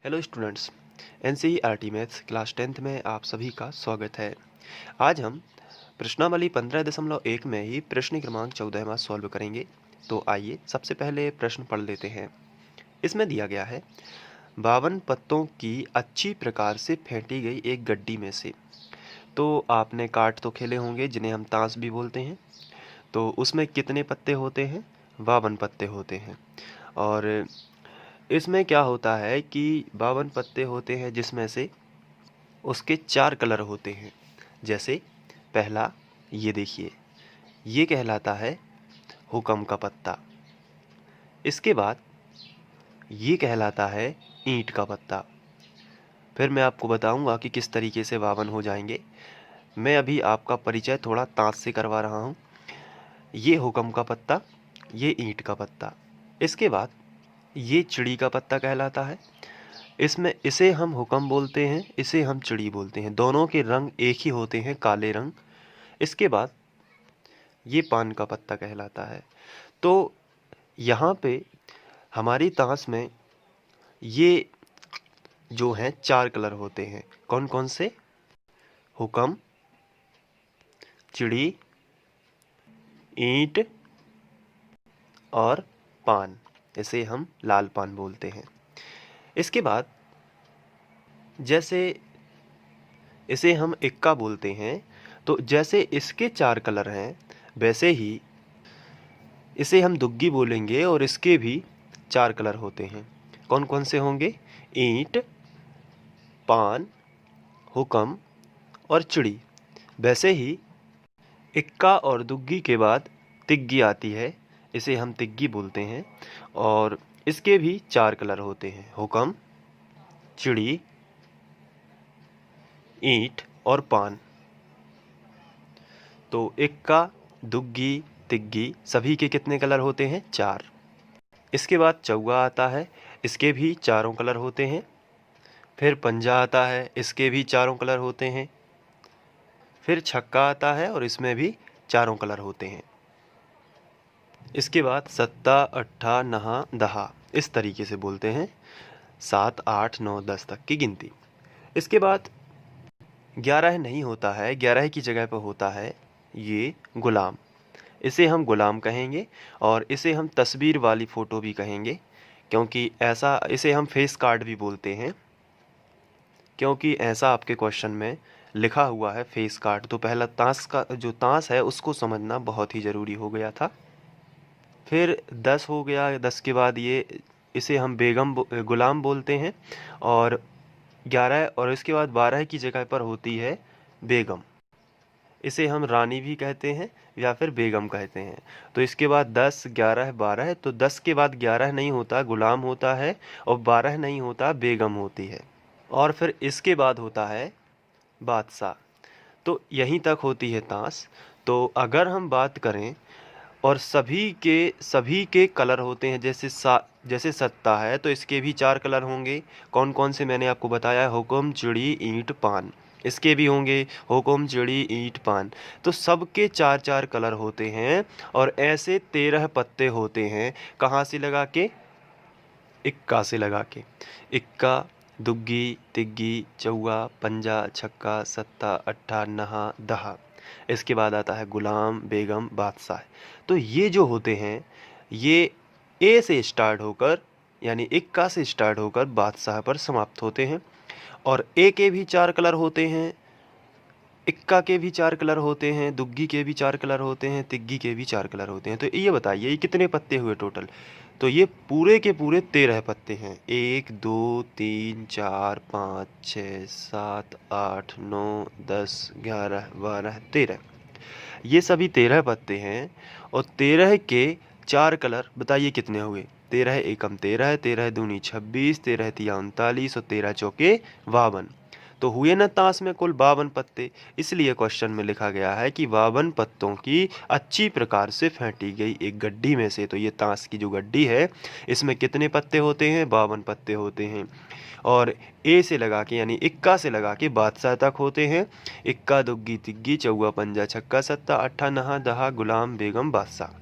Hello students, NCERT maths class 10th में आप सभी का स्वागत है। आज हम प्रश्नावली 15.1 में ही प्रश्न क्रमांक 14वां सॉल्व करेंगे। तो आइए सबसे पहले प्रश्न पढ़ लेते हैं। इसमें दिया गया है 52 पत्तों की अच्छी प्रकार से फेंटी गई एक गड्डी में से। तो आपने कार्ड तो खेले होंगे जिन्हें हम ताश भी बोलते हैं। तो उसमें कितने पत्ते होते हैं? 52 पत्ते होते हैं। और इसमें क्या होता है कि 52 पत्ते होते हैं जिसमें से उसके 4 कलर होते हैं। जैसे पहला, ये देखिए, ये कहलाता है हुक्म का पत्ता। इसके बाद ये कहलाता है ईंट का पत्ता। फिर मैं आपको बताऊंगा कि किस तरीके से 52 हो जाएंगे। मैं अभी आपका परिचय थोड़ा ताश से करवा रहा हूँ। ये हुक्म का पत्ता, ये ईंट का पत्ता। इसके बाद ये चिड़ी का पत्ता कहलाता है। इसे हम हुक्म बोलते हैं, इसे हम चिड़ी बोलते हैं। दोनों के रंग एक ही होते हैं, काले रंग। इसके बाद ये पान का पत्ता कहलाता है। तो यहाँ पे हमारी ताश में ये जो हैं 4 कलर होते हैं। कौन कौन से? हुक्म, चिड़ी, ईंट और पान। इसे हम लाल पान बोलते हैं। इसके बाद जैसे इसे हम इक्का बोलते हैं, तो जैसे इसके 4 कलर हैं वैसे ही इसे हम दुग्गी बोलेंगे और इसके भी 4 कलर होते हैं। कौन कौन से होंगे? ईंट, पान, हुक्म और चिड़ी। वैसे ही इक्का और दुग्गी के बाद तिग्गी आती है, इसे हम तिग्गी बोलते हैं और इसके भी 4 कलर होते हैं, हुक्म, चिड़ी, ईंट और पान। तो इक्का, दुग्गी, तिग्गी सभी के कितने कलर होते हैं? 4। इसके बाद चौगा आता है, इसके भी चारों कलर होते हैं। फिर पंजा आता है, इसके भी चारों कलर होते हैं। फिर छक्का आता है और इसमें भी चारों कलर होते हैं। इसके बाद सत्ता, अट्ठा, नहा, दहा इस तरीके से बोलते हैं, 7, 8, 9, 10 तक की गिनती। इसके बाद 11 नहीं होता है, 11 की जगह पर होता है ये गुलाम। इसे हम गुलाम कहेंगे और इसे हम तस्वीर वाली फ़ोटो भी कहेंगे, क्योंकि ऐसा इसे हम फेस कार्ड भी बोलते हैं, क्योंकि ऐसा आपके क्वेश्चन में लिखा हुआ है फेस कार्ड। तो पहला ताश का जो ताश है उसको समझना बहुत ही ज़रूरी हो गया था। फिर 10 हो गया, 10 के बाद इसे हम गुलाम बोलते हैं और 11 और इसके बाद 12 की जगह पर होती है बेगम। इसे हम रानी भी कहते हैं या फिर बेगम कहते हैं। तो इसके बाद 10, 11, 12, तो 10 के बाद 11 नहीं होता, गुलाम होता है, और 12 नहीं होता, बेगम होती है। और फिर इसके बाद होता है बादशाह। तो यहीं तक होती है ताश। तो अगर हम बात करें और सभी के कलर होते हैं, जैसे सत्ता है तो इसके भी 4 कलर होंगे। कौन कौन से मैंने आपको बताया? हुक्म, चिड़ी, ईंट, पान। इसके भी होंगे हुक्म, चिड़ी, ईंट, पान। तो सबके 4-4 कलर होते हैं और ऐसे 13 पत्ते होते हैं। कहाँ से लगा के? इक्का से लगा के। इक्का, दुग्गी, तिग्गी, चौगा, पंजा, छक्का, सत्ता, अट्ठा, नहा, दहा। इसके बाद आता है गुलाम, बेगम, बादशाह। तो ये जो होते हैं ये ए से स्टार्ट होकर, यानी इक्का से स्टार्ट होकर बादशाह पर समाप्त होते हैं। और ए के भी 4 कलर होते हैं, इक्का के भी 4 कलर होते हैं, दुग्गी के भी 4 कलर होते हैं, तिग्गी के भी 4 कलर होते हैं। तो ये बताइए ये कितने पत्ते हुए टोटल? तो ये पूरे के पूरे 13 पत्ते हैं। 1, 2, 3, 4, 5, 6, 7, 8, 9, 10, 11, 12, 13। ये सभी 13 पत्ते हैं और 13 के 4 कलर बताइए कितने हुए? 13 एकम 13, 13 दूनी 26, 13 तिया 39 और 13 चौके 52। तो हुए न ताश में कुल 52 पत्ते। इसलिए क्वेश्चन में लिखा गया है कि 52 पत्तों की अच्छी प्रकार से फेंटी गई एक गड्डी में से। तो ये ताश की जो गड्डी है इसमें कितने पत्ते होते हैं? 52 पत्ते होते हैं। और ए से लगा के यानी इक्का से लगा के बादशाह तक होते हैं। इक्का, दुग्गी, तिग्गी, चौगा, पंजा, छक्का, सत्ता, अट्ठा, नहा, दहा, गुलाम, बेगम, बादशाह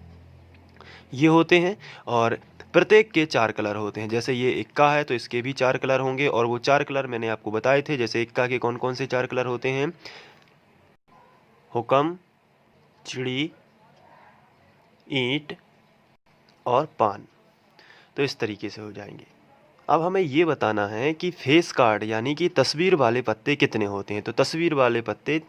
ये होते हैं। और प्रत्येक के 4 कलर होते हैं। जैसे ये इक्का है तो इसके भी 4 कलर होंगे, और वो 4 कलर मैंने आपको बताए थे। जैसे इक्का के कौन कौन से 4 कलर होते हैं? हुक्म, चिड़ी, ईंट और पान। तो इस तरीके से हो जाएंगे। अब हमें ये बताना है कि फेस कार्ड यानी कि तस्वीर वाले पत्ते कितने होते हैं। तो तस्वीर वाले पत्ते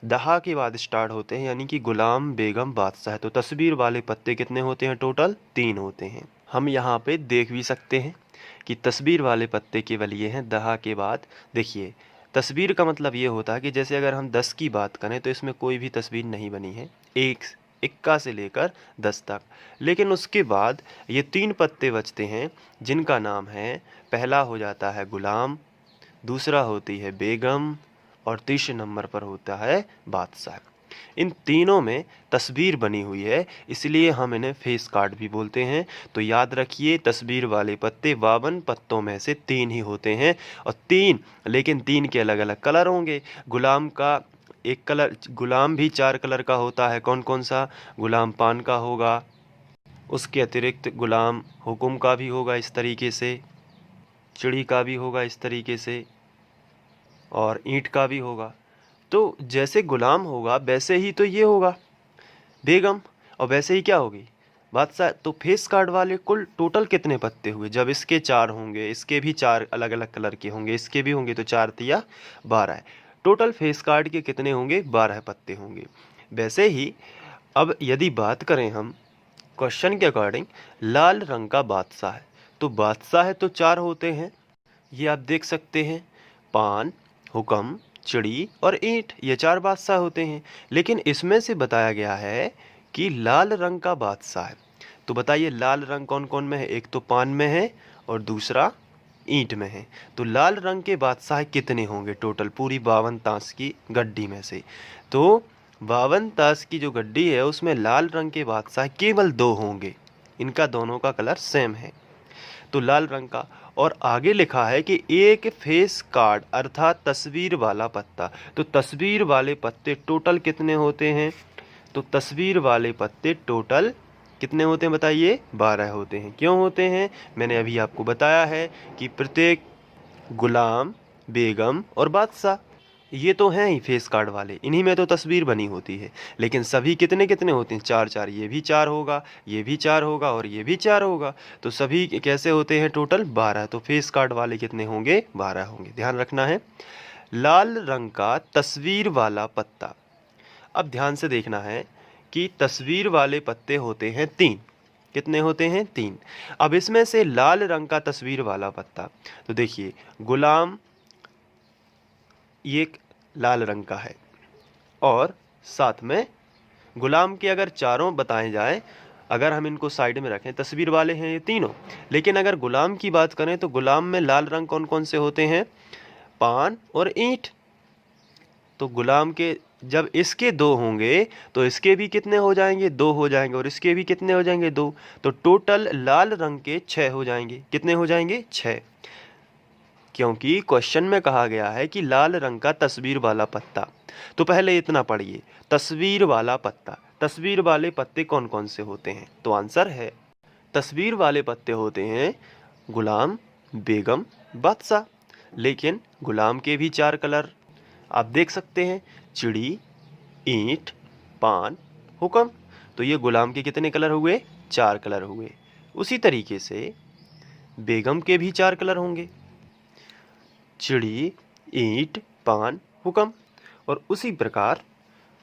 दहा के बाद स्टार्ट होते हैं, यानी कि गुलाम, बेगम, बादशाह। तो तस्वीर वाले पत्ते कितने होते हैं? टोटल 3 होते हैं। हम यहाँ पे देख भी सकते हैं कि तस्वीर वाले पत्ते केवल ये हैं दहा के बाद। देखिए, तस्वीर का मतलब ये होता है कि जैसे अगर हम 10 की बात करें तो इसमें कोई भी तस्वीर नहीं बनी है, एक इक्का से लेकर 10 तक। लेकिन उसके बाद ये 3 पत्ते बचते हैं जिनका नाम है, पहला हो जाता है गुलाम, दूसरा होती है बेगम, और तीसरे नंबर पर होता है बादशाह। इन तीनों में तस्वीर बनी हुई है, इसलिए हम इन्हें फेस कार्ड भी बोलते हैं। तो याद रखिए, तस्वीर वाले पत्ते 52 पत्तों में से 3 ही होते हैं, और 3, लेकिन 3 के अलग अलग कलर होंगे। गुलाम का एक कलर, गुलाम भी 4 कलर का होता है। कौन कौन सा? गुलाम पान का होगा, उसके अतिरिक्त गुलाम हुकुम का भी होगा इस तरीके से, चिड़ी का भी होगा इस तरीके से, और ईंट का भी होगा। तो जैसे गुलाम होगा वैसे ही तो ये होगा बेगम, और वैसे ही क्या होगी? बादशाह। तो फेस कार्ड वाले कुल टोटल कितने पत्ते हुए? जब इसके 4 होंगे, इसके भी 4 अलग अलग कलर के होंगे, इसके भी होंगे, तो 4 तिया 12 है। टोटल फेस कार्ड के कितने होंगे? 12 पत्ते होंगे। वैसे ही अब यदि बात करें हम क्वेश्चन के अकॉर्डिंग, लाल रंग का बादशाह है, तो बादशाह है तो 4 होते हैं, ये आप देख सकते हैं। पान, हुक्म, चिड़ी और ईंट, ये 4 बादशाह होते हैं। लेकिन इसमें से बताया गया है कि लाल रंग का बादशाह है। तो बताइए, लाल रंग कौन कौन में है? एक तो पान में है और दूसरा ईंट में है। तो लाल रंग के बादशाह कितने होंगे टोटल पूरी 52 ताश की गड्डी में से? तो 52 ताश की जो गड्डी है उसमें लाल रंग के बादशाह केवल 2 होंगे, इनका दोनों का कलर सेम है, तो लाल रंग का। और आगे लिखा है कि एक फेस कार्ड अर्थात तस्वीर वाला पत्ता। तो तस्वीर वाले पत्ते टोटल कितने होते हैं? तो तस्वीर वाले पत्ते टोटल कितने होते हैं बताइए? 12 होते हैं। क्यों होते हैं? मैंने अभी आपको बताया है कि प्रत्येक गुलाम, बेगम और बादशाह, ये तो हैं ही फेस कार्ड वाले, इन्हीं में तो तस्वीर बनी होती है। लेकिन सभी कितने कितने होते हैं? 4 4। ये भी 4 होगा, ये भी 4 होगा, और ये भी 4 होगा। तो सभी कैसे होते हैं? टोटल 12। तो फेस कार्ड वाले कितने होंगे? 12 होंगे। ध्यान रखना है। लाल रंग का तस्वीर वाला पत्ता। अब ध्यान से देखना है कि तस्वीर वाले पत्ते होते हैं 3। कितने होते हैं? 3। अब इसमें से लाल रंग का तस्वीर वाला पत्ता, तो देखिए, गुलाम ये लाल रंग का है, और साथ में गुलाम के अगर चारों बताए जाए, अगर हम इनको साइड में रखें, तस्वीर वाले हैं ये तीनों, लेकिन अगर गुलाम की बात करें तो गुलाम में लाल रंग कौन कौन से होते हैं? पान और ईंट। तो गुलाम के जब इसके 2 होंगे तो इसके भी कितने हो जाएंगे? 2 हो जाएंगे, और इसके भी कितने हो जाएंगे? 2। तो टोटल लाल रंग के 6 हो जाएंगे। कितने हो जाएंगे? 6। क्योंकि क्वेश्चन में कहा गया है कि लाल रंग का तस्वीर वाला पत्ता। तो पहले इतना पढ़िए, तस्वीर वाला पत्ता। तस्वीर वाले पत्ते कौन कौन से होते हैं? तो आंसर है, तस्वीर वाले पत्ते होते हैं गुलाम, बेगम, बादशाह। लेकिन गुलाम के भी 4 कलर आप देख सकते हैं, चिड़ी, ईंट, पान, हुक्म। तो ये गुलाम के कितने कलर हुए? 4 कलर हुए। उसी तरीके से बेगम के भी 4 कलर होंगे, चिड़ी, ईंट, पान, हुक्म। और उसी प्रकार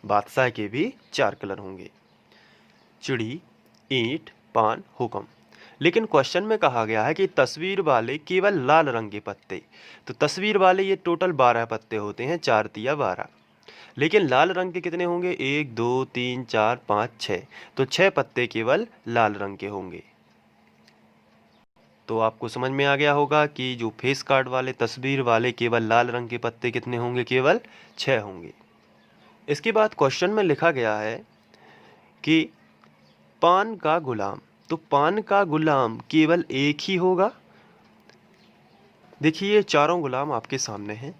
बादशाह के भी 4 कलर होंगे, चिड़ी, ईंट, पान, हुक्म। लेकिन क्वेश्चन में कहा गया है कि तस्वीर वाले केवल लाल रंग के पत्ते। तो तस्वीर वाले ये टोटल 12 पत्ते होते हैं, 4 तिया 12। लेकिन लाल रंग के कितने होंगे? 1 2 3 4 5 6। तो 6 पत्ते केवल लाल रंग के होंगे। तो आपको समझ में आ गया होगा कि जो फेस कार्ड वाले, तस्वीर वाले केवल लाल रंग के पत्ते कितने होंगे? केवल 6 होंगे। इसके बाद क्वेश्चन में लिखा गया है कि पान का गुलाम। तो पान का गुलाम केवल एक ही होगा। देखिए, ये चारों गुलाम आपके सामने हैं,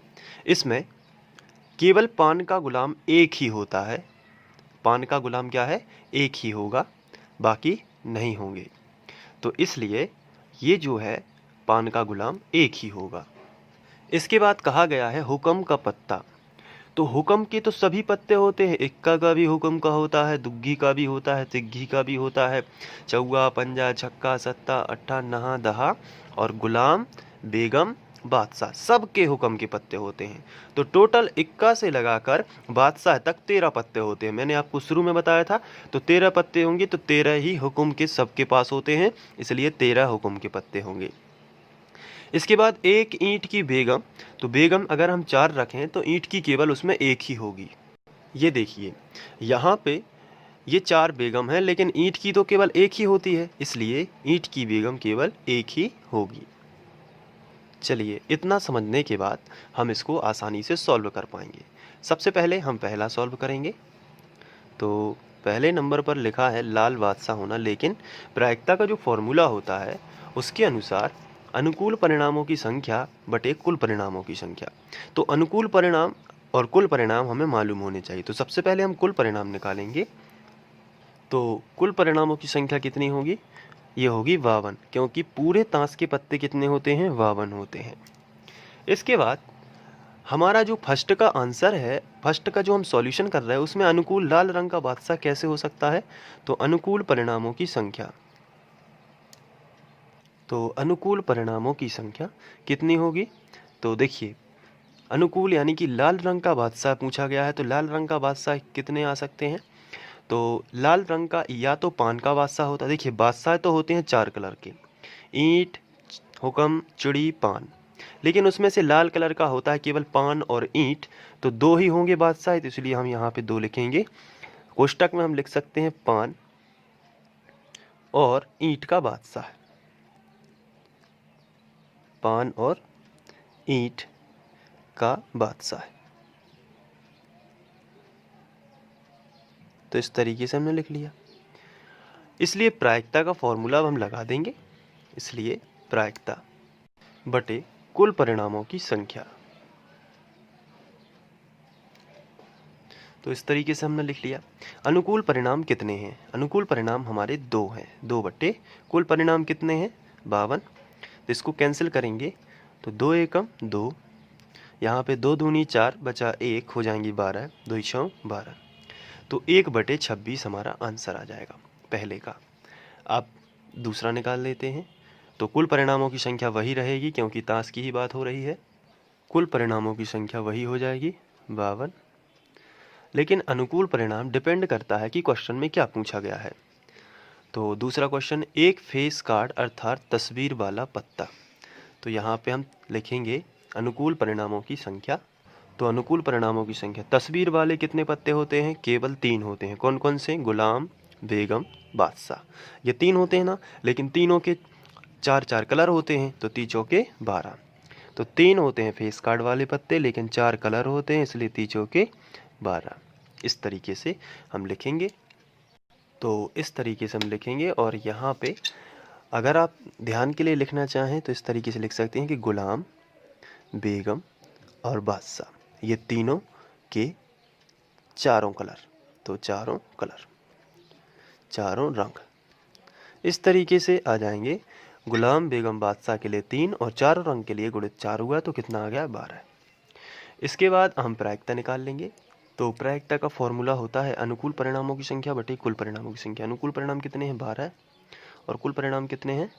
इसमें केवल पान का गुलाम एक ही होता है। पान का गुलाम क्या है? एक ही होगा, बाकी नहीं होंगे। तो इसलिए ये जो है पान का गुलाम एक ही होगा। इसके बाद कहा गया है हुक्म का पत्ता। तो हुक्म के तो सभी पत्ते होते हैं, इक्का का भी हुक्म का होता है, दुग्गी का भी होता है, तिग्गी का भी होता है, चौवा, पंजा, छक्का, सत्ता, अट्ठा, नहा, दहा और गुलाम, बेगम, बादशाह सबके हुक्म के पत्ते होते हैं। तो टोटल इक्का से लगाकर बादशाह तक 13 पत्ते होते हैं। मैंने आपको शुरू में बताया था, तो 13 पत्ते होंगे तो 13 ही हुक्म के सबके पास होते हैं, इसलिए 13 हुक्म के पत्ते होंगे। इसके बाद एक ईंट की बेगम, तो बेगम अगर हम 4 रखें तो ईंट की केवल उसमें एक ही होगी। ये देखिए यहाँ पे ये 4 बेगम है, लेकिन ईंट की तो केवल एक ही होती है, इसलिए ईंट की बेगम केवल एक ही होगी। चलिए इतना समझने के बाद हम इसको आसानी से सॉल्व कर पाएंगे। सबसे पहले हम पहला सॉल्व करेंगे। तो पहले नंबर पर लिखा है लाल बादशाह होना, लेकिन प्रायिकता का जो फॉर्मूला होता है उसके अनुसार अनुकूल परिणामों की संख्या बटे कुल परिणामों की संख्या। तो अनुकूल परिणाम और कुल परिणाम हमें मालूम होने चाहिए। तो सबसे पहले हम कुल परिणाम निकालेंगे। तो कुल परिणामों की संख्या कितनी होगी? ये होगी 52, क्योंकि पूरे ताश के पत्ते कितने होते हैं? 52 होते हैं। इसके बाद हमारा जो फर्स्ट का आंसर है, फर्स्ट का जो हम सॉल्यूशन कर रहे हैं, उसमें अनुकूल लाल रंग का बादशाह कैसे हो सकता है? तो अनुकूल परिणामों की संख्या, तो अनुकूल परिणामों की संख्या कितनी होगी? तो देखिए अनुकूल यानी कि लाल रंग का बादशाह पूछा गया है, तो लाल रंग का बादशाह कितने आ सकते हैं? तो लाल रंग का या तो पान का बादशाह होता है। देखिए बादशाह तो होते हैं 4 कलर के, ईंट, हुक्म, चिड़ी, पान, लेकिन उसमें से लाल कलर का होता है केवल पान और ईंट, तो 2 ही होंगे बादशाह, तो इसलिए हम यहाँ पे 2 लिखेंगे। कोष्टक में हम लिख सकते हैं पान और ईंट का बादशाह, पान और ईंट का बादशाह। तो इस तरीके से हमने लिख लिया। इसलिए प्रायिकता का फॉर्मूला हम लगा देंगे, इसलिए प्रायिकता बटे कुल परिणामों की संख्या। तो इस तरीके से हमने लिख लिया। अनुकूल परिणाम कितने हैं? अनुकूल परिणाम हमारे 2 हैं, 2 बटे कुल परिणाम कितने हैं? 52। तो इसको कैंसिल करेंगे तो 2 एकम 2, यहाँ पे 2 दूनी 4 बचा 1, हो जाएंगी 12, 2 छः 12। तो 1 बटे 26 हमारा आंसर आ जाएगा पहले का। आप दूसरा निकाल लेते हैं। तो कुल परिणामों की संख्या वही रहेगी, क्योंकि ताश की ही बात हो रही है। कुल परिणामों की संख्या वही हो जाएगी 52, लेकिन अनुकूल परिणाम डिपेंड करता है कि क्वेश्चन में क्या पूछा गया है। तो दूसरा क्वेश्चन, एक फेस कार्ड अर्थात तस्वीर वाला पत्ता। तो यहाँ पे हम लिखेंगे अनुकूल परिणामों की संख्या। तो अनुकूल परिणामों की संख्या, तस्वीर वाले कितने पत्ते होते हैं? केवल 3 होते हैं। कौन कौन से? गुलाम, बेगम, बादशाह, ये 3 होते हैं ना, लेकिन तीनों के 4-4 कलर होते हैं, तो 3 चौके 12। तो 3 होते हैं फेस कार्ड वाले पत्ते, लेकिन 4 कलर होते हैं, इसलिए 3 चौके 12। इस तरीके से हम लिखेंगे। तो इस तरीके से हम लिखेंगे, और यहाँ पे अगर आप ध्यान के लिए लिखना चाहें तो इस तरीके से लिख सकते हैं कि गुलाम, बेगम और बादशाह, ये तीनों के चारों कलर, तो चारों कलर, चारों रंग, इस तरीके से आ जाएंगे। गुलाम, बेगम, बादशाह के लिए 3 और चारों रंग के लिए गुणित 4 हुआ, तो कितना आ गया? 12। इसके बाद हम प्रायिकता निकाल लेंगे। तो प्रायिकता का फॉर्मूला होता है अनुकूल परिणामों की संख्या बटे कुल परिणामों की संख्या। अनुकूल परिणाम कितने हैं? 12, और कुल परिणाम कितने हैं?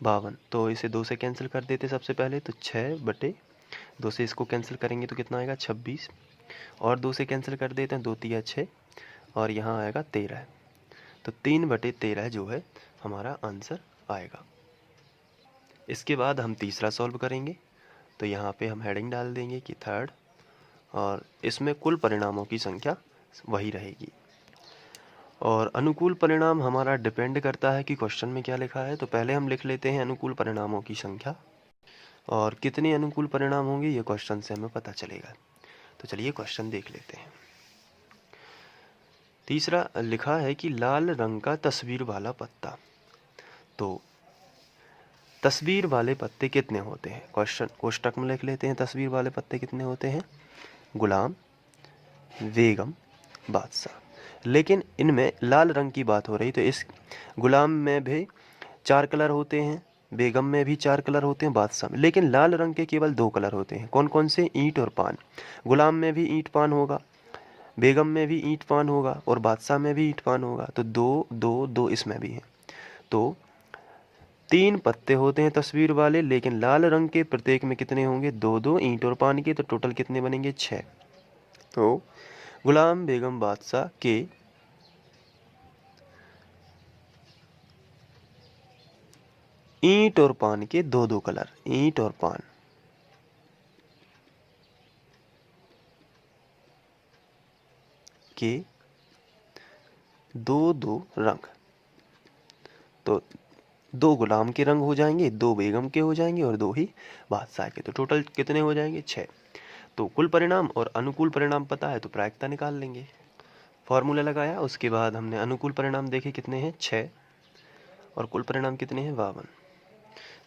52। तो इसे 2 से कैंसिल कर देते सबसे पहले, तो 6 बटे 2 से इसको कैंसिल करेंगे तो कितना आएगा? 26, और 2 से कैंसिल कर देते हैं, 2 तिया 6, और यहाँ आएगा 13। तो 3 बटे 13 जो है हमारा आंसर आएगा। इसके बाद हम तीसरा सॉल्व करेंगे। तो यहाँ पे हम हेडिंग डाल देंगे कि 3rd, और इसमें कुल परिणामों की संख्या वही रहेगी। और अनुकूल परिणाम हमारा डिपेंड करता है कि क्वेश्चन में क्या लिखा है। तो पहले हम लिख लेते हैं अनुकूल परिणामों की संख्या, और कितने अनुकूल परिणाम होंगे ये क्वेश्चन से हमें पता चलेगा। तो चलिए क्वेश्चन देख लेते हैं। तीसरा लिखा है कि लाल रंग का तस्वीर वाला पत्ता। तो तस्वीर वाले पत्ते कितने होते हैं? क्वेश्चन कोष्टक में लिख लेते हैं तस्वीर वाले पत्ते कितने होते हैं? गुलाम, बेगम, बादशाह। लेकिन इनमें लाल रंग की बात हो रही, तो इस गुलाम में भी 4 कलर होते हैं, बेगम में भी 4 कलर होते हैं, बादशाह में, लेकिन लाल रंग के केवल 2 कलर होते हैं। कौन कौन से? ईंट और पान। गुलाम में भी ईंट पान होगा, बेगम में भी ईंट पान होगा और बादशाह में भी ईंट पान होगा। तो 2 2 2 इसमें भी है। तो 3 पत्ते होते हैं तस्वीर वाले, लेकिन लाल रंग के प्रत्येक में कितने होंगे? 2 2 ईंट और पान के। तो टोटल कितने बनेंगे? 6। तो गुलाम बेगम बादशाह के ईंट और पान के 2 2 कलर, ईंट और पान के 2 2 रंग। तो 2 गुलाम के रंग हो जाएंगे, 2 बेगम के हो जाएंगे और 2 ही बादशाह के। तो टोटल कितने हो जाएंगे? 6। तो कुल परिणाम और अनुकूल परिणाम पता है तो प्रायिकता निकाल लेंगे। फॉर्मूला लगाया, उसके बाद हमने अनुकूल परिणाम देखे कितने हैं? 6 और कुल परिणाम कितने हैं? 52।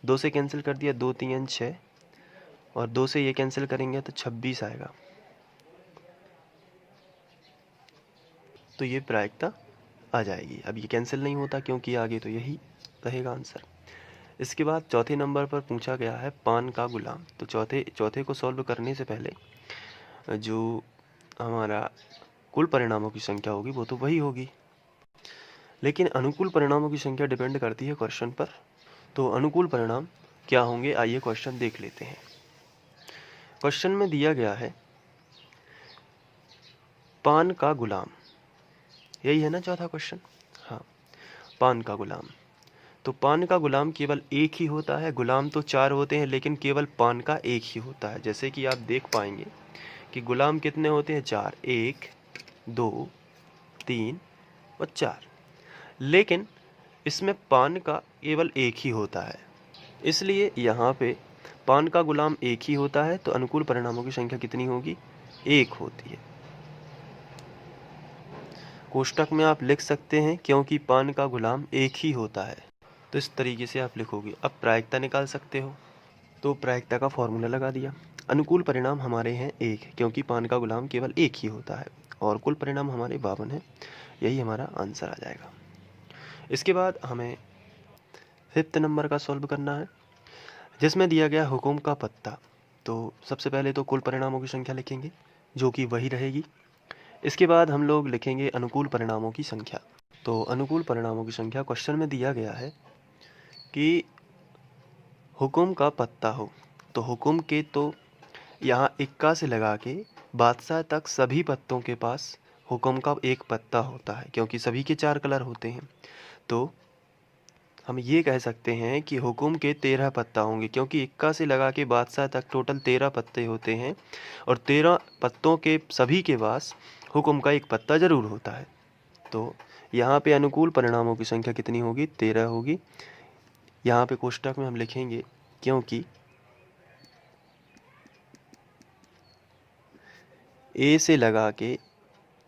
2 से कैंसिल कर दिया, 2 3 6 और 2 से ये कैंसिल करेंगे तो 26 आएगा। तो ये प्रायिकता आ जाएगी। अब ये कैंसिल नहीं होता क्योंकि आगे तो यही रहेगा आंसर। इसके बाद चौथे नंबर पर पूछा गया है पान का गुलाम। तो चौथे को सॉल्व करने से पहले जो हमारा कुल परिणामों की संख्या होगी वो तो वही होगी, लेकिन अनुकूल परिणामों की संख्या डिपेंड करती है क्वेश्चन पर। तो अनुकूल परिणाम क्या होंगे, आइए क्वेश्चन देख लेते हैं। क्वेश्चन में दिया गया है पान का गुलाम, यही है ना चौथा क्वेश्चन? हाँ, पान का गुलाम। तो पान का गुलाम केवल एक ही होता है। गुलाम तो 4 होते हैं लेकिन केवल पान का एक ही होता है। जैसे कि आप देख पाएंगे कि गुलाम कितने होते हैं? 4, 1 2 3 और 4, लेकिन इसमें पान का केवल एक ही होता है, इसलिए यहाँ पे पान का गुलाम एक ही होता है। तो अनुकूल परिणामों की संख्या कितनी होगी? 1 होती है। कोष्टक में आप लिख सकते हैं क्योंकि पान का गुलाम एक ही होता है, तो इस तरीके से आप लिखोगे। अब प्रायिकता निकाल सकते हो, तो प्रायिकता का फॉर्मूला लगा दिया। अनुकूल परिणाम हमारे हैं 1 क्योंकि पान का गुलाम केवल एक ही होता है, और कुल परिणाम हमारे 52 है। यही हमारा आंसर आ जाएगा। इसके बाद हमें 5th नंबर का सॉल्व करना है, जिसमें दिया गया हुकुम का पत्ता। तो सबसे पहले तो कुल परिणामों की संख्या लिखेंगे जो कि वही रहेगी। इसके बाद हम लोग लिखेंगे अनुकूल परिणामों की संख्या। तो अनुकूल परिणामों की संख्या क्वेश्चन में दिया गया है कि हुकुम का पत्ता हो, तो हुकुम के तो यहाँ इक्का से लगा के बादशाह तक सभी पत्तों के पास हुकुम का एक पत्ता होता है, क्योंकि सभी के 4 कलर होते हैं। तो हम ये कह सकते हैं कि हुकुम के 13 पत्ता होंगे, क्योंकि इक्का से लगा के बादशाह तक टोटल 13 पत्ते होते हैं और 13 पत्तों के सभी के पास हुकुम का एक पत्ता जरूर होता है। तो यहाँ पे अनुकूल परिणामों की संख्या कितनी होगी? 13 होगी। यहाँ पे कोष्टक में हम लिखेंगे क्योंकि ए से लगा के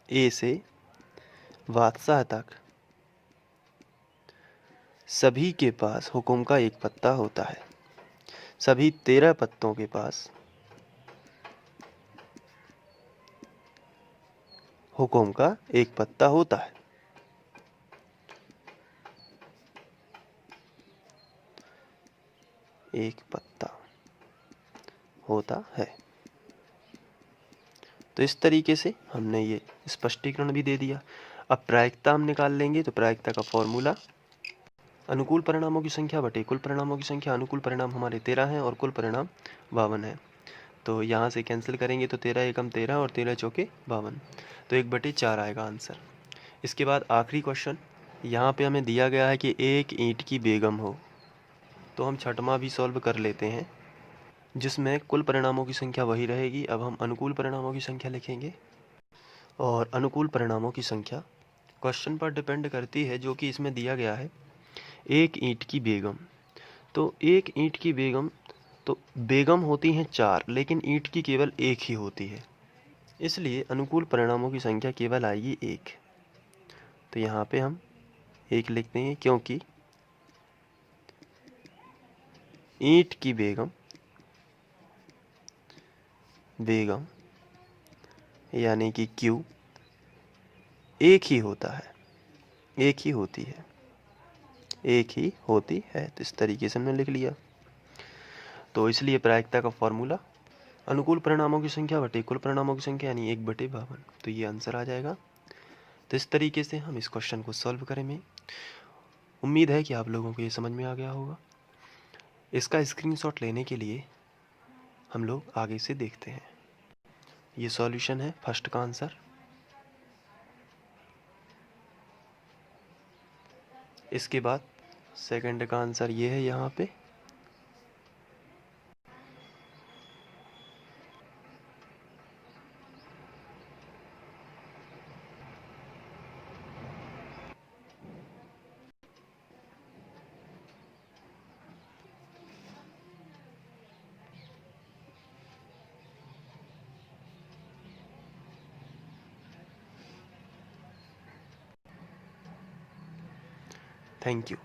ए से बादशाह तक सभी के पास हुकुम का एक पत्ता होता है। सभी 13 पत्तों के पास हुकुम का एक पत्ता होता है। एक पत्ता होता है। तो इस तरीके से हमने ये स्पष्टीकरण भी दे दिया। अब प्रायिकता हम निकाल लेंगे। तो प्रायिकता का फॉर्मूला अनुकूल परिणामों की संख्या बटे कुल परिणामों की संख्या। अनुकूल परिणाम हमारे 13 हैं और कुल परिणाम 52 है। तो यहाँ से कैंसिल करेंगे तो 13 एकम 13 और 13 चौके 52, तो 1/4 आएगा आंसर। इसके बाद आखिरी क्वेश्चन, यहाँ पे हमें दिया गया है कि एक ईंट की बेगम हो। तो हम छठवां भी सॉल्व कर लेते हैं, जिसमें कुल परिणामों की संख्या वही रहेगी। अब हम अनुकूल परिणामों की संख्या लिखेंगे, और अनुकूल परिणामों की संख्या क्वेश्चन पर डिपेंड करती है, जो कि इसमें दिया गया है एक ईंट की बेगम। तो एक ईंट की बेगम, तो बेगम होती हैं 4 लेकिन ईंट की केवल एक ही होती है, इसलिए अनुकूल परिणामों की संख्या केवल आएगी 1। तो यहाँ पे हम 1 लिखते हैं क्योंकि ईंट की बेगम यानी कि क्यू एक ही होता है, एक ही होती है। एक ही होती है। तो इस तरीके से हमने लिख लिया। तो इसलिए प्रायिकता का फॉर्मूला अनुकूल परिणामों की संख्या बटे कुल परिणामों की संख्या यानी 1/52। तो ये आंसर आ जाएगा। तो इस तरीके से हम इस क्वेश्चन को सॉल्व करेंगे। उम्मीद है कि आप लोगों को ये समझ में आ गया होगा। इसका स्क्रीनशॉट लेने के लिए हम लोग आगे से देखते हैं। ये सॉल्यूशन है फर्स्ट का आंसर। इसके बाद सेकंड का आंसर ये है यहाँ पे। Thank you.